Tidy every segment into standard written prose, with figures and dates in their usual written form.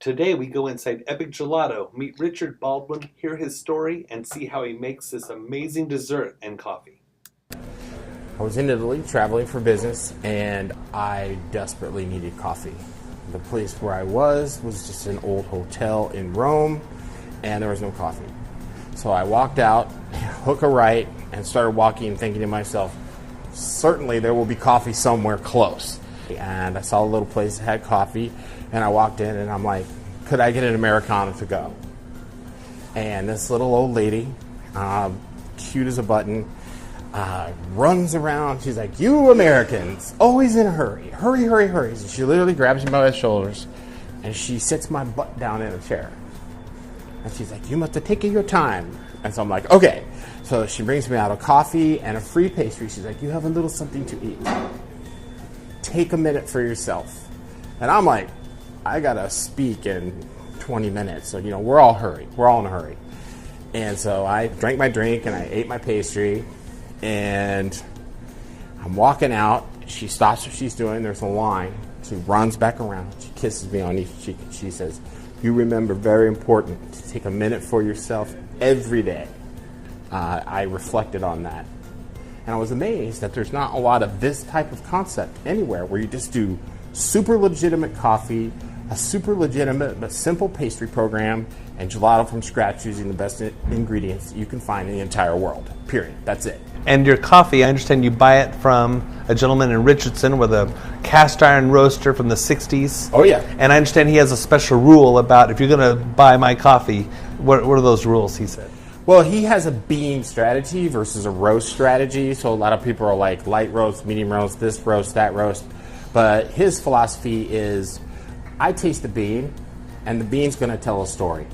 Today we go inside Epic Gelato, meet Richard Baldwin, hear his story, and see how he makes this amazing dessert and coffee. I was in Italy traveling for business, and I desperately needed coffee. The place where I was just an old hotel in Rome, and there was no coffee. So I walked out, hook a right, and started walking, thinking to myself, certainly there will be coffee somewhere close. And I saw a little place that had coffee, and I walked in, and I'm like, could I get an Americano to go? And this little old lady, cute as a button, runs around. She's like, you Americans, always in a hurry. Hurry, hurry, hurry. So she literally grabs me by the shoulders, and she sits my butt down in a chair. And she's like, you must have taken your time. And so I'm like, okay. So she brings me out a coffee and a free pastry. She's like, you have a little something to eat. Take a minute for yourself. And I'm like, I gotta speak in 20 minutes. So, we're all in a hurry. And so I drank my drink and I ate my pastry, and I'm walking out. She stops what she's doing. There's a line. She runs back around. She kisses me on each cheek. She says, you remember, very important, to take a minute for yourself every day. I reflected on that. And I was amazed that there's not a lot of this type of concept anywhere, where you just do super legitimate coffee, a super legitimate but simple pastry program, and gelato from scratch using the best ingredients you can find in the entire world. Period. That's it. And your coffee, I understand you buy it from a gentleman in Richardson with a cast iron roaster from the 60s. Oh, yeah. And I understand he has a special rule about, if you're going to buy my coffee, what are those rules, he said? Well, he has a bean strategy versus a roast strategy. So a lot of people are like light roast, medium roast, this roast, that roast. But his philosophy is, I taste the bean, and the bean's going to tell a story.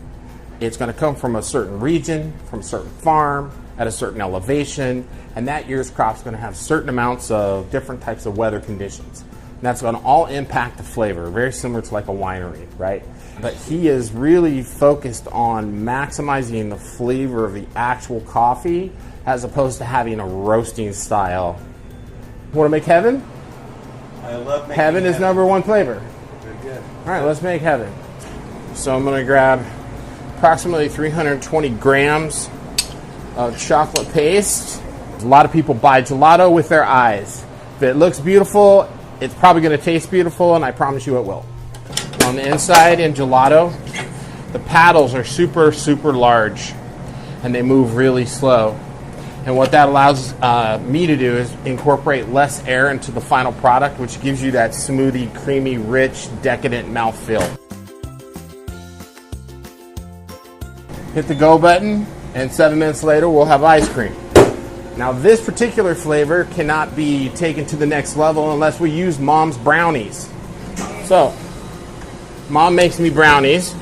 It's going to come from a certain region, from a certain farm, at a certain elevation, and that year's crop's going to have certain amounts of different types of weather conditions. And that's going to all impact the flavor, very similar to like a winery, right? But he is really focused on maximizing the flavor of the actual coffee as opposed to having a roasting style. Want to make heaven? I love making heaven. Is number one flavor. Very good. All right, let's make heaven. So I'm going to grab approximately 320 grams of chocolate paste. A lot of people buy gelato with their eyes. If it looks beautiful, it's probably going to taste beautiful, and I promise you it will. On the inside in gelato, the paddles are super, super large, and they move really slow. And what that allows me to do is incorporate less air into the final product, which gives you that smoothie, creamy, rich, decadent mouthfeel. Hit the go button, and 7 minutes later we'll have ice cream. Now this particular flavor cannot be taken to the next level unless we use Mom's brownies. So, Mom makes me brownies,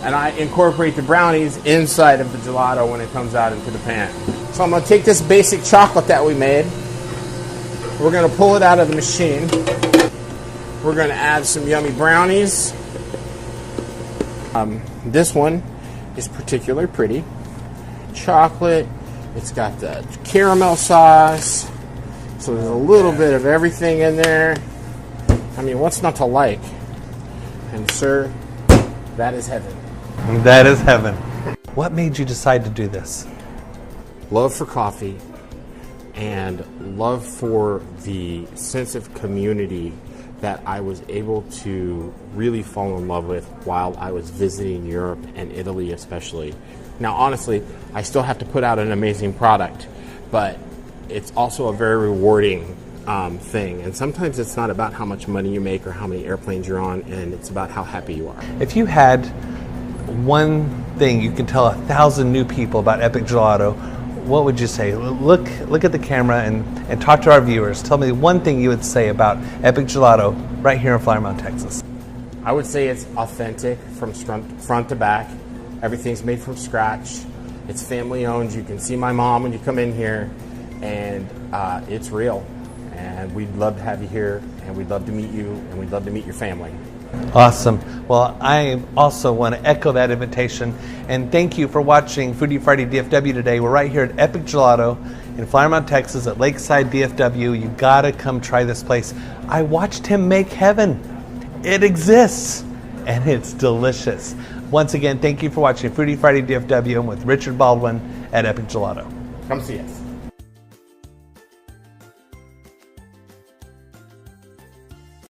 and I incorporate the brownies inside of the gelato when it comes out into the pan. So I'm going to take this basic chocolate that we made, we're going to pull it out of the machine, we're going to add some yummy brownies. This one is particularly pretty. Chocolate, it's got the caramel sauce, so there's a little bit of everything in there. I mean, what's not to like? And sir, that is heaven. That is heaven. What made you decide to do this? Love for coffee and love for the sense of community that I was able to really fall in love with while I was visiting Europe and Italy especially. Now, honestly, I still have to put out an amazing product, but it's also a very rewarding thing. And sometimes it's not about how much money you make or how many airplanes you're on, and it's about how happy you are. If you had one thing you could tell 1,000 new people about Epic Gelato, what would you say? Look at the camera and talk to our viewers. Tell me one thing you would say about Epic Gelato right here in Flower Mound, Texas. I would say it's authentic from front to back. Everything's made from scratch. It's family owned. You can see my mom when you come in here, and it's real. And we'd love to have you here, and we'd love to meet you, and we'd love to meet your family. Awesome. Well, I also want to echo that invitation, and thank you for watching Foodie Friday DFW today. We're right here at Epic Gelato in Flower Mound, Texas at Lakeside DFW. You gotta come try this place. I watched him make heaven. It exists. and it's delicious. Once again, thank you for watching Foodie Friday DFW with Richard Baldwin at Epic Gelato. Come see us.